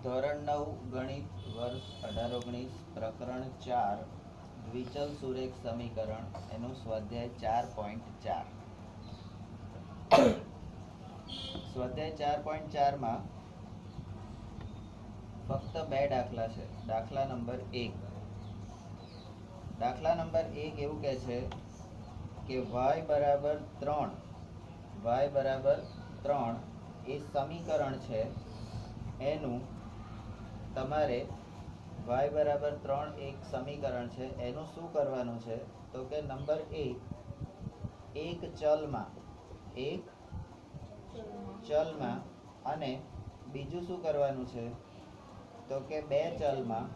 ધોરણ 9 ગણિત વર્ષ 18-19 પ્રકરણ 4 દ્વિચલ સુરેખ સમીકરણ એનું સ્વાધ્યાય 4.4 સ્વાધ્યાય 4.4 માં ફક્ત બે દાખલા છે. દાખલા નંબર 1 એવું કહે છે કે y બરાબર 3 એ સમીકરણ છે. એનું તમારે y બરાબર 3 એક સમીકરણ છે, એનું શું કરવાનું છે તો કે નંબર 1 એક ચલમાં અને બીજું શું કરવાનું છે તો કે બે ચલમાં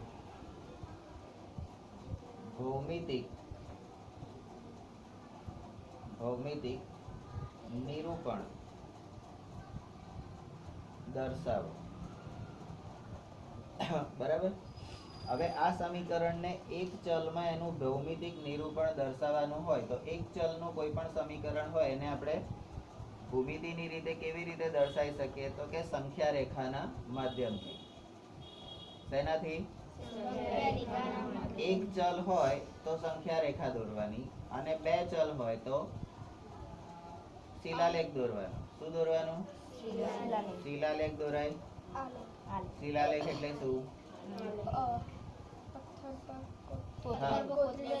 ભૌમિતિક નિરૂપણ દર્શાવો. બરાબર. હવે આ સમીકરણને એક ચલમાં એનું ભૌમિતિક નિરૂપણ દર્શાવવાનું હોય તો એક ચલનું કોઈ પણ સમીકરણ હોય એને આપણે ભૂમિતિની રીતે કેવી રીતે દર્શાવી શકીએ તો કે સંખ્યા રેખાના માધ્યમથી. શેનાથી? એક ચલ હોય તો સંખ્યા રેખા દોરવાની અને બે ચલ હોય તો શિલાલેખ દોરવાનો. શું દોરવાનું? શિલાલેખ દોરાય. શિલાલેખ એટલે શું?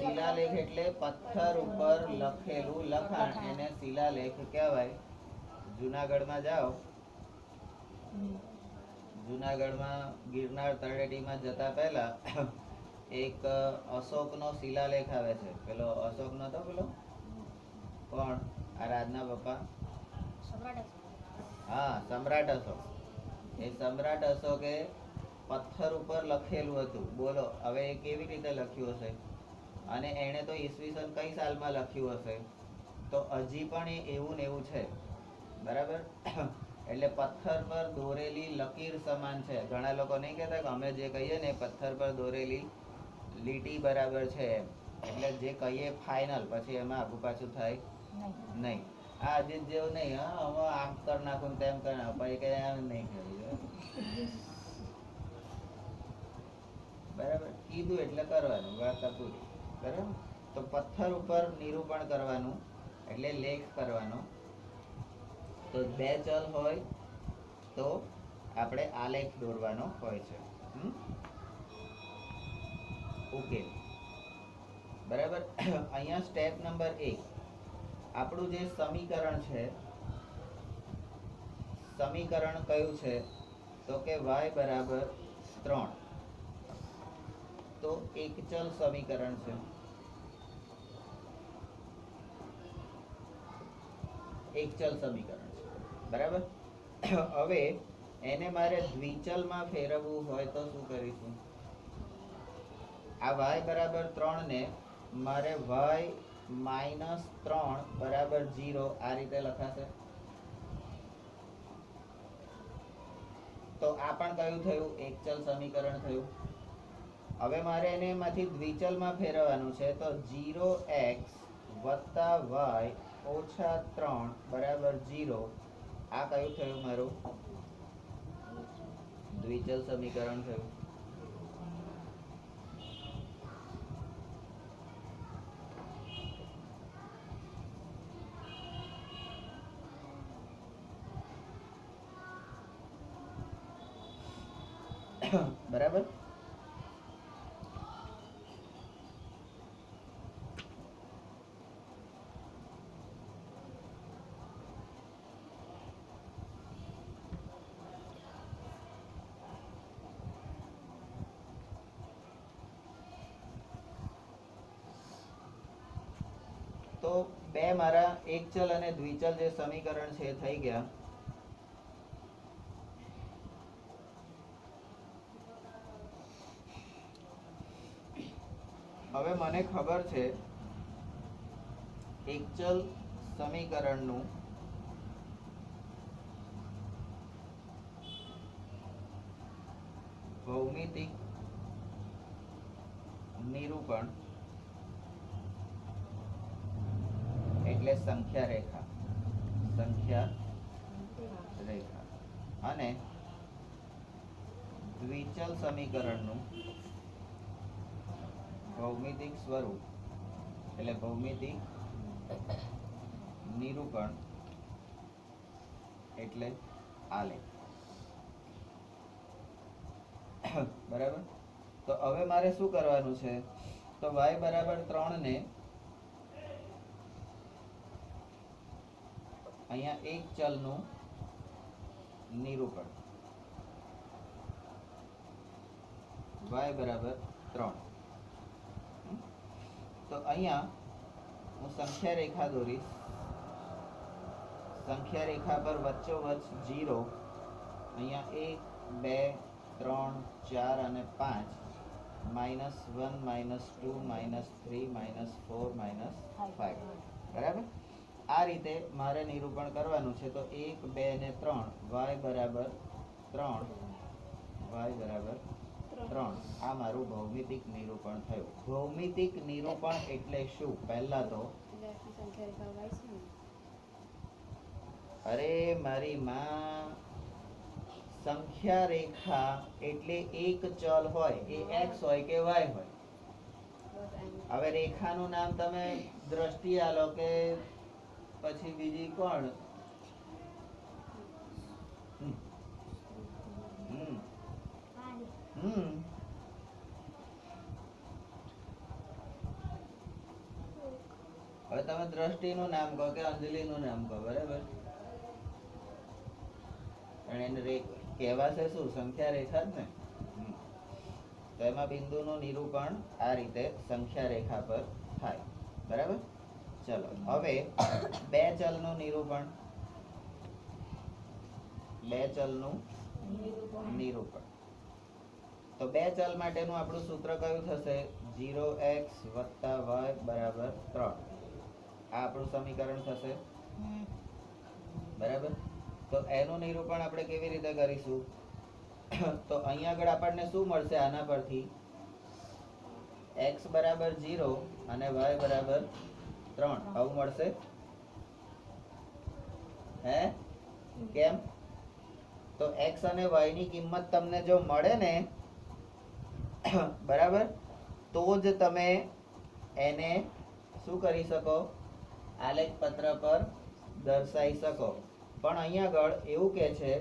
શિલાલેખ એટલે પથ્થર ઉપર લખેલું લખાણ, એને શિલાલેખ કહેવાય. જુનાગઢમાં જાઓ, જુનાગઢમાં ગિરનાર તળેટીમાં જતા પહેલા એક અશોકનો શિલાલેખ આવે છે. પેલો અશોક નતો, પેલો કોણ? આ રાજના પપ્પા. હા, સમ્રાટ અશોક. એ સમ્રાટ અશોકે પથ્થર ઉપર લખેલું હતું. બોલો હવે એ કેવી રીતે લખ્યું હશે? અને એણે તો ઈસવીસન કઈ સાલમાં લખ્યું હશે? તો હજી પણ એ એવું ને એવું છે. બરાબર. એટલે પથ્થર પર દોરેલી લકીર સમાન છે. ઘણા લોકો નહીં કહેતા કે અમે જે કહીએ ને પથ્થર પર દોરેલી લીટી બરાબર છે એમ. એટલે જે કહીએ ફાઇનલ, પછી એમાં આગુ પાછું થાય નહીં. આ અજીત જેવું નહીં. હા, હવે આમ કર નાખું તેમ કર નાખું, પછી કઈ એમ નહીં કર્યું. બરાબર. કીધું એટલે કરવાનું, વાર્તા પૂરી. બરાબર. તો પથ્થર ઉપર નિરૂપણ કરવાનું એટલે લેખ કરવાનો. તો બે ચલ હોય તો આપણે આલેખ દોરવાનો હોય છે. ઓકે, બરાબર. અહીંયા સ્ટેપ નંબર 1, આપણું જે સમીકરણ છે, સમીકરણ કયું છે તો કે y બરાબર 3. તો એક ચલ સમીકરણ છે. એક ચલ સમીકરણ છે. બરાબર. હવે એને મારે દ્વિચલમાં ફેરવવું હોય તો શું કરીશું? આ y બરાબર 3 ને મારે y માઇનસ 3 બરાબર 0 આ રીતે લખાશે. તો આ પણ કયું થયું? એક ચલ સમીકરણ થયું. હવે મારે એને એમાંથી દ્વિચલમાં ફેરવવાનું છે. તો 0x વત્તા y ઓછા 3 બરાબર 0 આ કયું થયું? મારું દ્વિચલ સમીકરણ થયું. બરાબર. તો બે મારા એક ચલ અને દ્વિચલ જે સમીકરણ છે થઈ ગયા. હવે મને ખબર છે એક ચલ સમીકરણનું ભૌમિતિક નિરૂપણ એટલે સંખ્યા રેખા. સંખ્યા રેખા. અને દ્વિચલ સમીકરણનું ભૌમિતિક સ્વરૂપ એટલે ભૌમિતિક નિરૂપણ એટલે આલેખ. બરાબર. તો હવે મારે શું કરવાનું છે? તો y બરાબર 3 ને અહીંયા એક ચલનું નિરૂપણ y બરાબર 3. તો અહીંયા હું સંખ્યા રેખા દોરીશ. સંખ્યા રેખા પર વચ્ચોવચ્ચ 0, અહીંયા 1 2 3 4 અને 5, -1 -2 -3 -4 -5. બરાબર. આ રીતે મારે નિરૂપણ કરવાનું છે. તો 1 2 ને 3 y બરાબર 3 y બરાબર 3. આ મારું ભૌમિતિક નિરૂપણ થયું. ભૌમિતિક નિરૂપણ એટલે શું? પહેલા તો અરે મારી માં, સંખ્યા રેખા એટલે એક ચલ હોય, એ x હોય કે y હોય. હવે રેખાનું નામ તમે દ્રષ્ટિ આલો કે પછી બીજી કોણ? હવે તમે દ્રષ્ટિનું નામ કહો કે અંજલિનું નામ કહો. બરાબર. એને કહેવાશે શું? સંખ્યા રેખા જ ને. તો એમાં બિંદુનું નિરૂપણ આ રીતે સંખ્યા રેખા પર થાય. બરાબર. ચલો હવે બે ચલનું નિરૂપણ. બે ચલનું નિરૂપણ. તો બે ચલ માટેનું આપણું સૂત્ર કયું થશે? 0x + y બરાબર 3. આ આપણું સમીકરણ થશે. બરાબર. તો એનું નિરૂપણ આપણે કેવી રીતે કરીશું? તો અહીંયા આગળ આપણને શું મળશે? આના પરથી x બરાબર 0 અને y બરાબર 3 આવું મળશે. હે કેમ? તો x અને y ની કિંમત તમને જો મળે ને, બરાબર, તો જ તમે એને શું કરી શકો? આલેખ પત્ર પર દર્શાવી શકો. પણ અહીંયા આગળ એવું કહે છે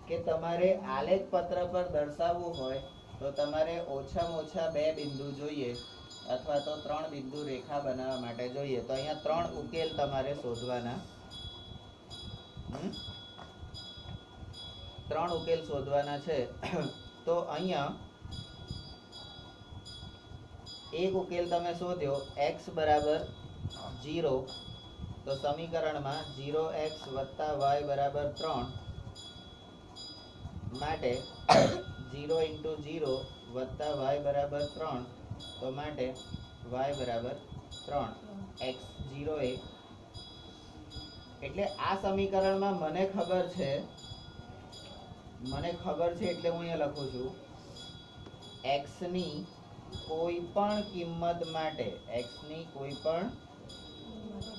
કે તમારે આલેખ પત્ર પર દર્શાવવું હોય તો તમારે ઓછામાં ઓછા 2 બિંદુ જોઈએ અથવા તો 3 બિંદુ રેખા બનાવવા માટે જોઈએ. તો અહીંયા 3 ઉકેલ તમારે શોધવાના. 3 ઉકેલ શોધવાના છે. તો અહીંયા એક ઉકેલ તમે શોધ્યો x બરાબર 0. તો સમીકરણમાં 0x + y બરાબર 3 માટે 0 × 0 + y બરાબર 3. તો માટે y બરાબર 3, x 0 1. એટલે આ સમીકરણમાં મને ખબર છે એટલે હું અહીંયા લખું છું x ની કોઈ પણ કિંમત માટે, x ની કોઈ પણ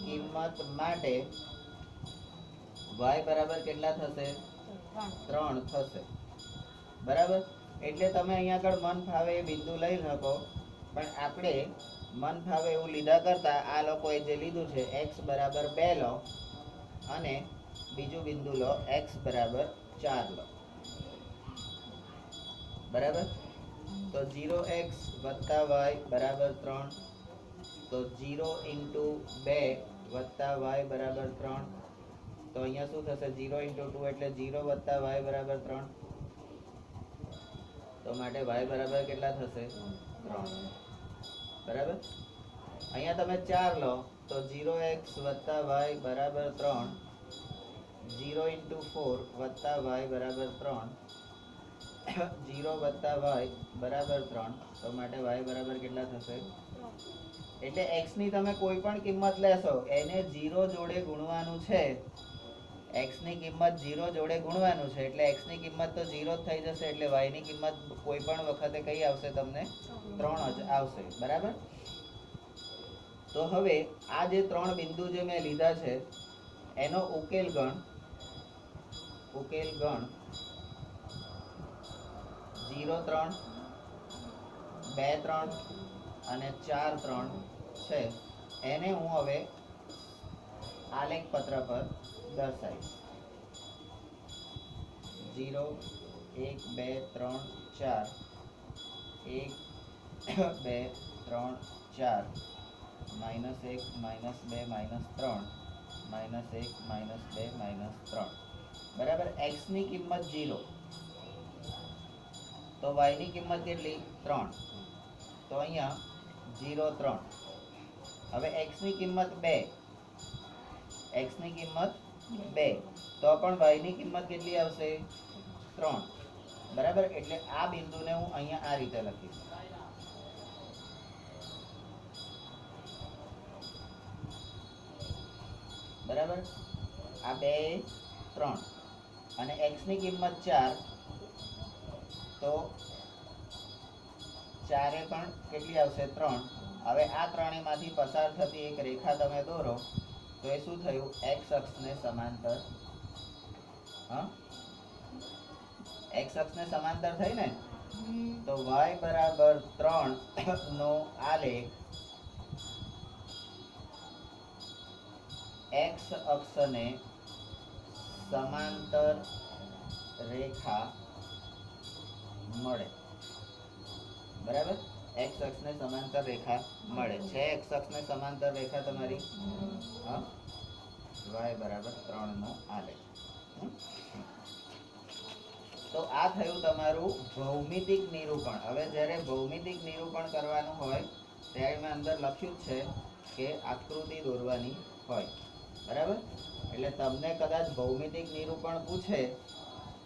કિંમત માટે y બરાબર કેટલા થશે? 3 થશે. બરાબર. એટલે તમે અહીંયા આગળ મન ફાવે એ બિંદુ લઈ શકો, પણ આપણે મન ફાવે એવું લીધા કરતા આ લોકોએ જે લીધું છે x બરાબર 2 લો અને બીજું બિંદુ લો x બરાબર 4 લો. બરાબર. તો 0x + y બરાબર 3. તો 0 × 2 + y બરાબર 3. તો અહીંયા શું થશે? 0 × 2 એટલે 0 + y બરાબર 3. તો માટે y બરાબર કેટલા થશે? 3. બરાબર. અહીંયા તમે 4 લો તો 0x + y બરાબર 3. 0 × 4 + y બરાબર 3. 0 + y બરાબર 3. તો માટે y બરાબર કેટલા થશે? એટલે x ની તમે કોઈ પણ કિંમત લેશો એને 0 જોડે ગુણવાનું છે. x ની કિંમત 0 જોડે ગુણવાનું છે એટલે x ની કિંમત તો 0 જ થઈ જશે. એટલે y ની કિંમત કોઈ પણ વખતે કઈ આવશે? તમને 3 જ આવશે. બરાબર. તો હવે આ જે 3 બિંદુ જે મેં લીધા છે એનો ઉકેલ ગણ 0 3 2 3 અને 4 3 છે એને હું હવે આલેખ પત્ર પર દર્શાવીશ. 0 1 2 3 4 1 2 3 4 -1 -2 -3 -1 -2 -3 બરાબર. x ની કિંમત 0 તો y ની કિંમત કેટલી 3 તો અહીંયા 0 3. હવે x ની કિંમત 2 તો પણ y ની કિંમત કેટલી આવશે 3 બરાબર. એટલે આ બિંદુને હું અહીંયા આ રીતે લખીશ. બરાબર. આ 2 3 અને x ની કિંમત 4 તો 4 પણ કેટલી આવશે 3. હવે આ ત્રણેયમાંથી પસાર થતી એક રેખા તમે દોરો તો એ શું થયું x અક્ષને સમાંતર. હા x અક્ષને સમાંતર થઈ ને તો y બરાબર 3 નો આલેખ x અક્ષને સમાંતર રેખા મળે. બરાબર. x અક્ષને સમાંતર રેખા મળે છે. x અક્ષને સમાંતર રેખા તમારી હા y બરાબર 3 નો આલેખ. તો આ થયું તમારું ભૌમિતિક નિરૂપણ. હવે જ્યારે ભૌમિતિક નિરૂપણ કરવાનું હોય ત્યારે મેં અંદર લખ્યું છે કે આકૃતિ દોરવાની હોય. બરાબર. એટલે તમને કદાચ ભૌમિતિક નિરૂપણ પૂછે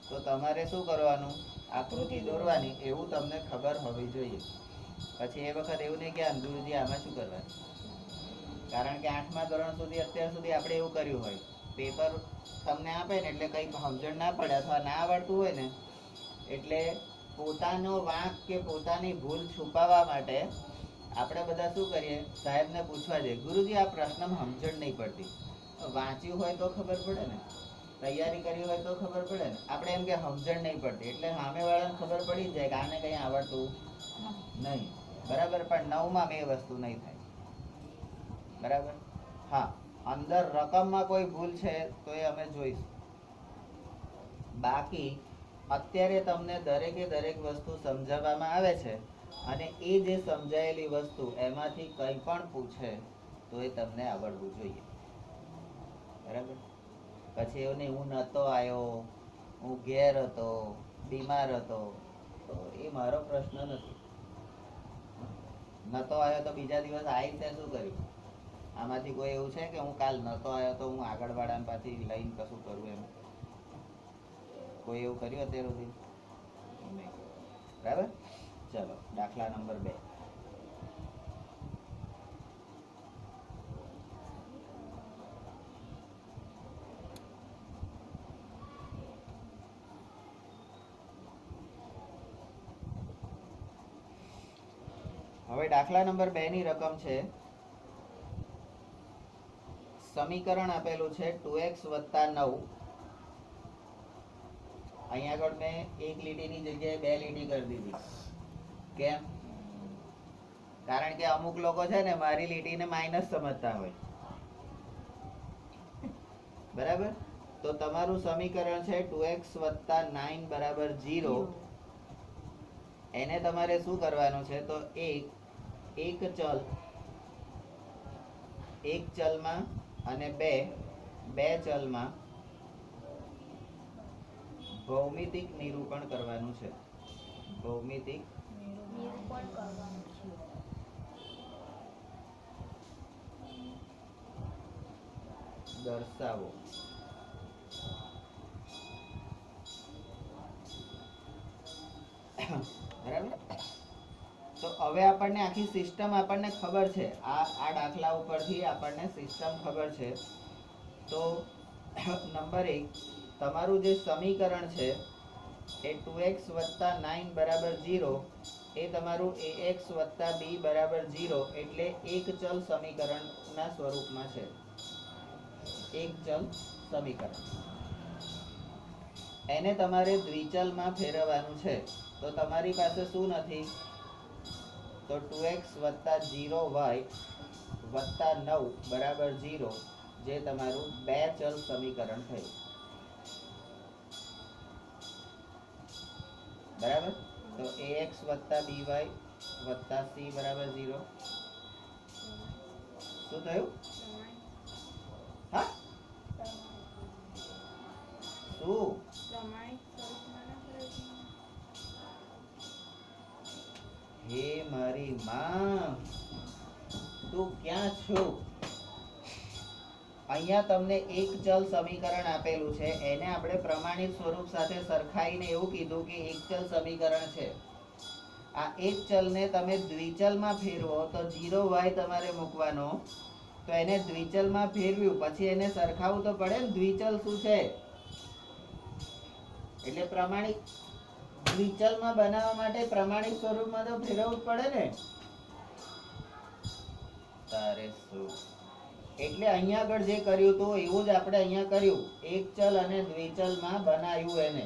તો તમારે શું કરવાનું આકૃતિ દોરવાની એવું તમને ખબર હોવી જોઈએ. પછી એ વખત એવું નહીં કે ગુરુજી આમાં શું કરવાનું. કારણ કે 8મા ધોરણ સુધી અત્યાર સુધી આપણે એવું કર્યું હોય પેપર તમને આપે ને એટલે કંઈક સમજણ ના પડે અથવા ના આવડતું હોય ને એટલે પોતાનો વાંક કે પોતાની ભૂલ છુપાવવા માટે આપણે બધા શું કરીએ સાહેબને પૂછવા જઈએ ગુરુજી આ પ્રશ્નમાં સમજણ નહીં પડતી. વાંચ્યું હોય તો ખબર પડે ને તૈયારી કરી હોય તો ખબર પડે ને. આપણે એમ કે સમજણ નહીં પડતી એટલે સામેવાળાને ખબર પડી જાય કે આને કંઈ આવડતું નહીં. બરાબર. પણ 9માં એ વસ્તુ નહીં થાય. બરાબર. હા અંદર રકમમાં કોઈ ભૂલ છે તો એ અમે જોઈશું. બાકી અત્યારે તમને દરેકે દરેક વસ્તુ સમજાવવામાં આવે છે અને એ જે સમજાયેલી વસ્તુ એમાંથી કંઈ પણ પૂછે તો એ તમને આવડવું જોઈએ. બરાબર. પછી એવું નહીં હું નહોતો આવ્યો હું ઘેર હતો બીમાર હતો તો એ મારો પ્રશ્ન નથી. નહોતો આવ્યો તો બીજા દિવસ આવીને શું કર્યું. આમાંથી કોઈ એવું છે કે હું કાલ નહોતો આવ્યો તો હું આગળ વાળાને પાછી લઈને કશું કરું એમ કોઈ એવું કર્યું અત્યાર સુધી નહીં. બરાબર. ચલો દાખલા નંબર 2. હવે દાખલા નંબર 2 ની રકમ છે સમીકરણ આપેલું છે 2x + 9. અહીંયા આગળ મેં એક લીટીની જગ્યાએ 2 લીટી કરી દીધી. કેમ? કારણ કે અમુક લોકો છે ને મારી લીટીને માઇનસ સમજતા હોય. બરાબર. તો તમારું સમીકરણ છે 2x + 9 = 0. એને તમારે શું કરવાનું છે તો એક ચલમાં અને બે ચલમાં ભૌમિતિક નિરૂપણ કરવાનું છે. ભૌમિતિક નિરૂપણ કરવાનું છે. દર્શાવો. બરાબર. તો હવે આપણને આખી સિસ્ટમ આપણને ખબર છે. આ દાખલા ઉપરથી આપણને સિસ્ટમ ખબર છે. તો નંબર 1 તમારું જે સમીકરણ છે એ 2x + 9 = 0 એ તમારું ax + b = 0 એટલે એક ચલ સમીકરણના સ્વરૂપમાં છે. એક ચલ સમીકરણ. એને તમારે દ્વિચલમાં ફેરવવાનું છે. તો તમારી પાસે શું નથી? તો 2x વત્તા 0y વત્તા 9 બરાબર 0, જે તમારું બે ચલ સમીકરણ થયું. બરાબર. તો ax વત્તા by વત્તા c બરાબર 0. શું થયું? હા, શું? હે મારી માં, તું ક્યાં છો? અહીંયા તમને એક ચલ સમીકરણ આપેલું છે, એને આપણે પ્રમાણિત સ્વરૂપ સાથે સરખાઈને એવું કીધું કે એક ચલ સમીકરણ છે. આ એક ચલને તમે દ્વિચલમાં ફેરવો તો 0y તમારે મૂકવાનો. તો એને દ્વિચલમાં ફેરવ્યું પછી એને સરખાવવું તો પડે ને, દ્વિચલ શું છે. એટલે પ્રમાણિત દ્વિચલમાં બનાવવા માટે પ્રમાણિત સ્વરૂપમાં તો ફેરવવું જ પડે ને. તારે શું? એટલે અહીંયા આગળ જે કર્યું તો એવું જ આપણે અહીંયા કર્યું. એક ચલ અને દ્વિચલમાં બનાવ્યું એને.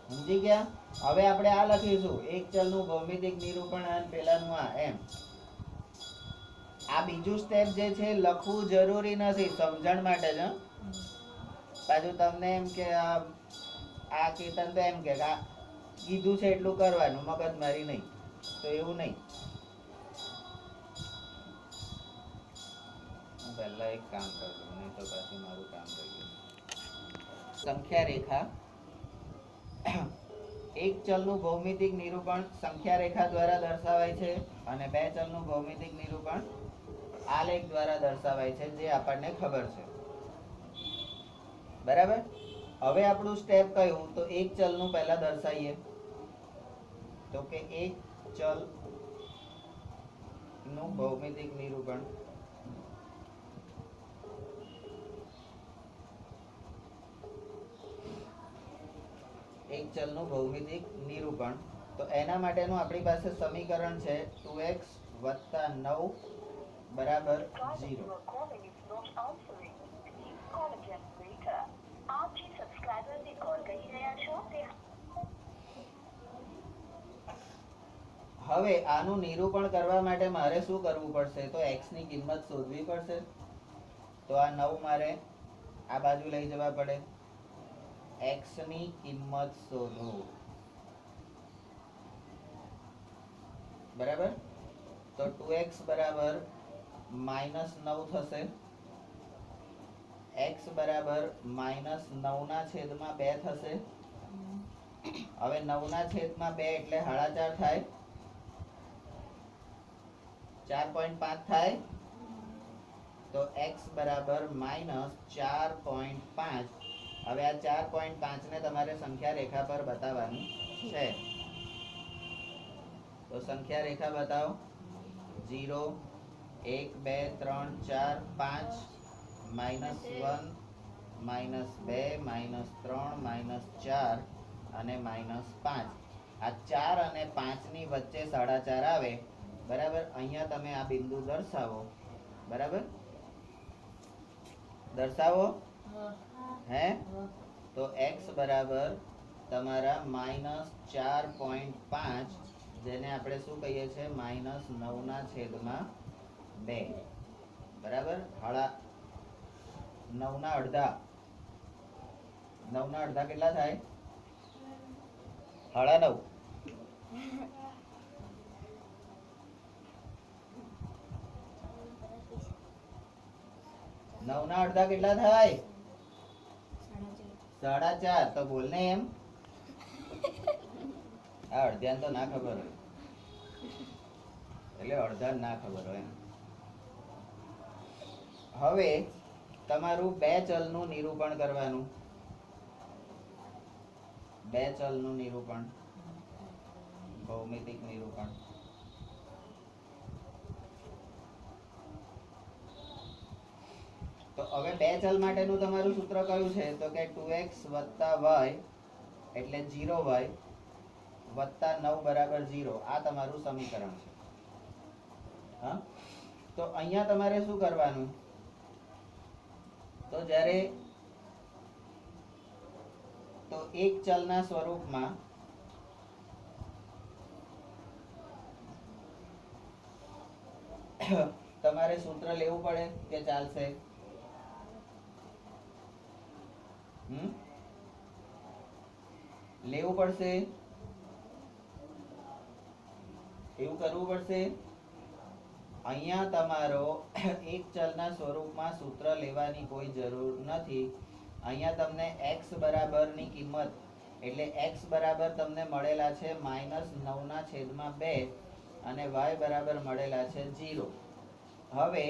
સમજી ગયા? હવે આપણે આ લખીશું, એક ચલનું ભૌમિતિક નિરૂપણ અને પેલાનું આ એમ. આ બીજું સ્ટેપ જે છે લખવું જરૂરી નથી, સમજણ માટે જ. પાછું તમને એમ કે આ કેતન તો એમ કે આ કીધું છે એટલું કરવાનું, મગજમારી નહીં. તો એવું નહીં. પહેલા એક કામ કરજો, નહીં તો પાછું મારું કામ રહી ગયું. સંખ્યા રેખા, એક ચલનું ભૌમિતિક નિરૂપણ સંખ્યા રેખા દ્વારા દર્શાવાય છે અને બે ચલનું ભૌમિતિક નિરૂપણ આલેખ દ્વારા દર્શાવાય છે, જે આપણને ખબર છે. બરાબર. હવે આપણું સ્ટેપ કયું? તો એક ચલનું પહેલા દર્શાવીએ. તો કે એક ચલ નું ભૌમિતિક નિરૂપણ. એક ચલનું ભૌમિતિક નિરૂપણ. તો એના માટેનું આપણી પાસે સમીકરણ છે 2x વત્તા 9 બરાબર 0. હવે આનું નિરૂપણ કરવા માટે મારે શું કરવું પડશે? તો x ની કિંમત શોધવી પડશે. તો આ 9 મારે આ બાજુ લઈ જવા પડે. x ની કિંમત શોધો. બરાબર. તો 2x બરાબર -9 થશે. x બરાબર -9 ના છેદમાં 2 થશે. હવે 9 ના છેદમાં 2 એટલે 4.5 થાય. 4.5 થાય. તો x બરાબર -4.5. હવે આ 4.5 ને તમારે સંખ્યા રેખા પર બતાવવાનું છે. તો સંખ્યા રેખા બતાવો. 0 1 2 3 4 5 -1 -2 -3 -4 અને -5. આ 4 અને 5 ની વચ્ચે 4.5 આવે. બરાબર. અહીંયા તમે આ બિંદુ દર્શાવો. બરાબર. દર્શાવો. હે? તો x બરાબર તમારા -4.5, જેને આપણે શું કહીએ છીએ? -9 ના છેદમાં 2. બરાબર. 9 ના અડધા. 9 ના અડધા કેટલા થાય? 9.5. 9 ના અડધા કેટલા થાય? 4.5. તો બોલ ને એમ. આ અડધ્યાન તો ના ખબર હોય, એટલે અડધા ના ખબર હોય. હવે તમારું બે ચલનું નિરૂપણ કરવાનું. બે ચલનું નિરૂપણ, ભૌમિતિક નિરૂપણ. તો હવે બે ચલ માટેનું તમારું સૂત્ર કયું છે? તો કે 2x y એટલે 0y વત્તા 9 બરાબર 0. આ તમારું સમીકરણ છે. હા. તો અહીંયા તમારે શું કરવાનું? તો જ્યારે તો એક ચલના સ્વરૂપમાં તમારે સૂત્ર લેવું પડે કે ચાલશે? લેવું પડશે, એવું કરવું પડશે. અહીંયા તમારો એક ચલના સ્વરૂપમાં સૂત્ર લેવાની કોઈ જરૂર નથી. અહીંયા તમને x બરાબરની કિંમત એટલે x બરાબર તમને મળેલા છે -9/2 અને y બરાબર મળેલા છે 0. હવે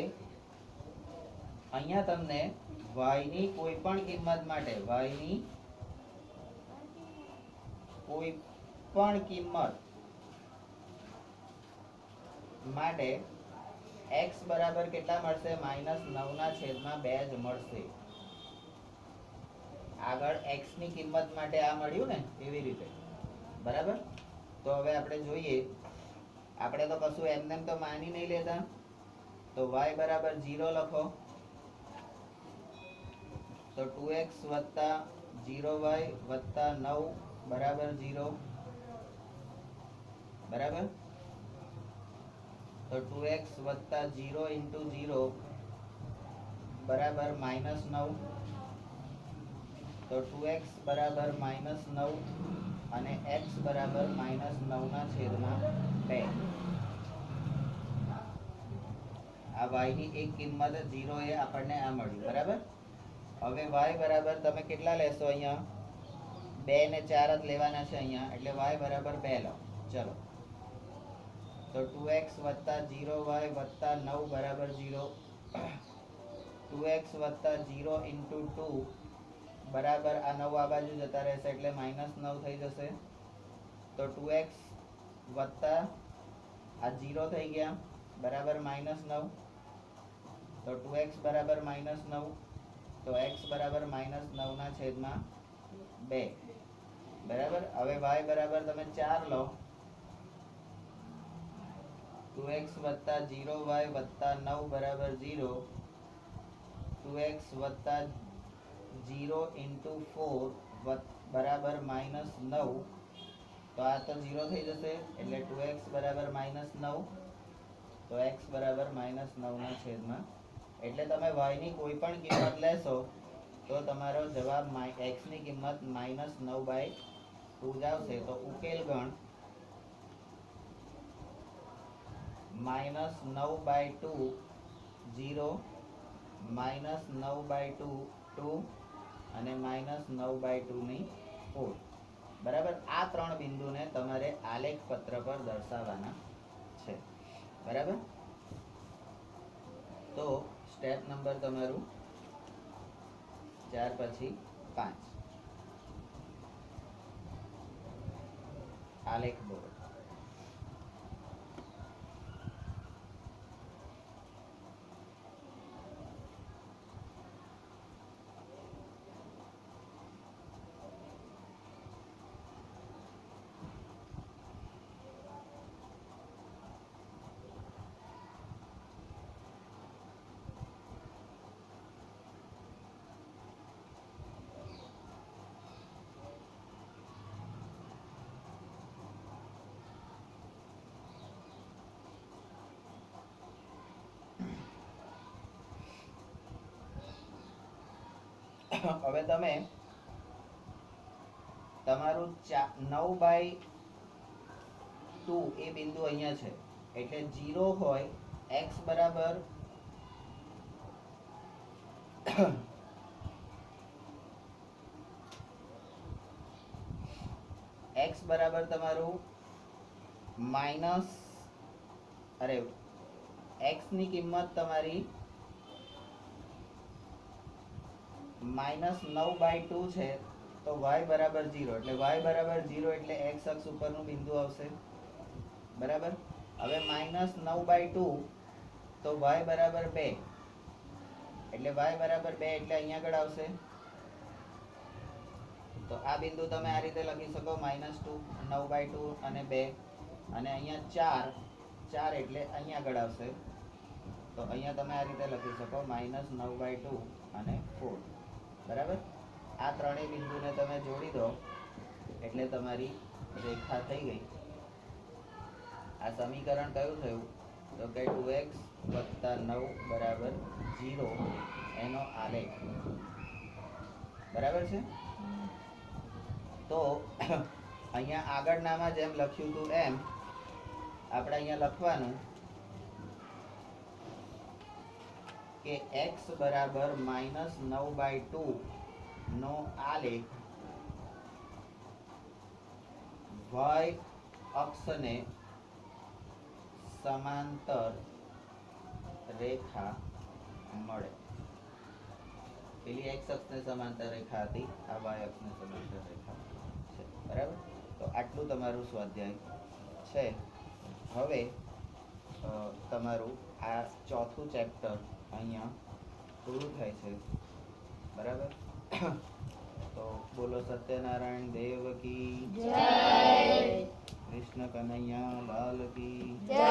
અહીંયા તમને y ની કોઈ પણ કિંમત માટે y ની કોઈ પણ કિંમત માટે x બરાબર કેટલા મળશે? -9/2 જ મળશે. આગળ x ની કિંમત માટે આ મળ્યું ને એવી રીતે, બરાબર? તો હવે આપણે જોઈએ, આપણે તો કશું એમને તો માની નહીં લેતા. તો y બરાબર 0 લખો. તો 2x + 0y + 9 બરાબર 0, બરાબર? તો 2x + 0 × 0 બરાબર -9. તો 2x બરાબર -9 અને x બરાબર -9/2. આ y ની એક કિંમત 0 એ આપણને આ મળી, બરાબર? હવે y બરાબર તમે કેટલા લેશો? અહીંયા 2 ને 4 જ લેવાના છે અહીંયા, એટલે y બરાબર 2 લો. ચલો, તો 2x + 0y + 9 બરાબર 0. 2x + 0 × 2 બરાબર આ 9 આ બાજુ જતા રહેશે એટલે -9 થઈ જશે. તો 2x વત્તા આ 0 થઈ ગયા બરાબર -9. તો 2x બરાબર -9. તો x બરાબર -9/2, બરાબર? હવે y બરાબર તમે 4 લો. 2x + 0y + 9 બરાબર 0. 2x + 0 × 4 બરાબર -9. તો આ તો 0 થઈ જશે એટલે 2x બરાબર -9. તો x બરાબર -9/2. એટલે તમે y ની કોઈ પણ કિંમત લેશો તો તમારો જવાબ x ની કિંમત -9/2 જ આવશે. તો ઉકેલ ગણ -9/2 0, -9/2 2 અને -9/2 ની 4, બરાબર? આ ત્રણ બિંદુને તમારે આલેખ પત્ર પર દર્શાવવાના છે, બરાબર? તો સ્ટેપ નંબર તમારું 4 પછી 5 આલેખ બોર્ડ. હવે તમે તમારું 9/2 એ બિંદુ અહીંયા છે એટલે 0 હોય x બરાબર x બરાબર તમારું x ની કિંમત તમારી -9/2 છે. તો y બરાબર 0 એટલે y બરાબર 0 એટલે x અક્ષ ઉપરનું બિંદુ આવશે, બરાબર? હવે -9/2 તો y બરાબર 2 એટલે y બરાબર 2 એટલે અહીંયા આગળ આવશે. તો આ બિંદુ તમે આ રીતે લખી શકો -2 9/2 અને 2 અને અહીંયા 4 એટલે અહીંયા આગળ આવશે. તો અહીંયા તમે આ રીતે લખી શકો -9/2 અને 4, બરાબર? આ ત્રણેય બિંદુને તમે જોડી દો એટલે તમારી રેખા થઈ ગઈ. આ સમીકરણ કયું થયું? તો કે 2x + 9 = 0 એનો આલેખ. બરાબર છે? તો અહીંયા આગળનામાં જેમ લખ્યું હતું એમ આપણે અહીંયા લખવાનું કે x બરાબર -9/2 નો આલેખ y અક્ષને સમાંતર રેખા મળે. પેલી x અક્ષને સમાંતર રેખા હતી, આ y અક્ષને સમાંતર રેખા છે. બરાબર? તો આટલું તમારું સ્વાધ્યાય છે. હવે તમારું આ ચોથું ચેપ્ટર અહીંયા પૂરું થાય છે. બરાબર? તો બોલો સત્યનારાયણ દેવ કી જય, કૃષ્ણ કનૈયા લાલ કી જય.